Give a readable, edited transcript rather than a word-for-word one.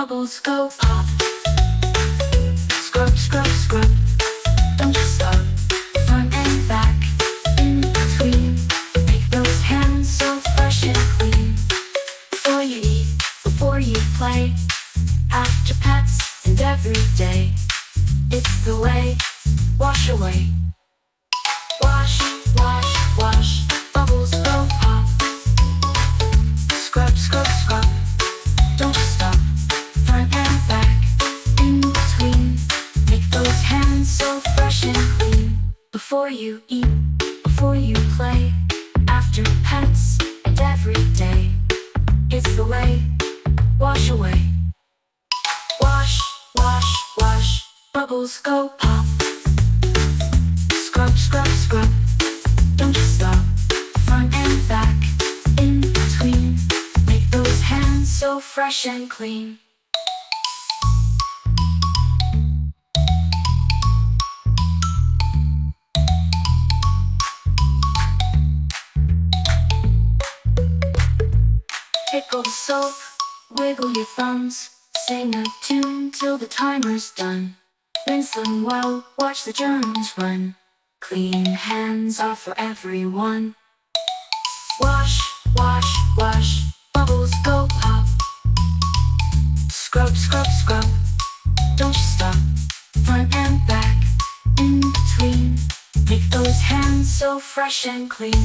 bubbles go pop. Scrub, scrub, scrub, don't you stop. Front and back, in between. Make those hands so fresh and clean. Before you eat, before you play, after pets and every day. It's the way, wash away. Wash, wash, wash, bubbles go pop. Scrub, scrub, scrub, don't you stop. Front and back, in between. Make those hands so fresh and clean. Before you eat, before you play, after pets and every day. It's the way, wash away. Wash, wash, wash, bubbles go pop. Scrub, scrub, scrub, don't you stop. Front and back, in between. Make those hands so fresh and clean. Tickle the soap, wiggle your thumbs, sing a tune till the timer's done. Rinse them well, watch the germs run. Clean hands are for everyone. Wash, wash, wash, bubbles go pop. Scrub, scrub, scrub, don't you stop. Front and back, in between. Make those hands so fresh and clean.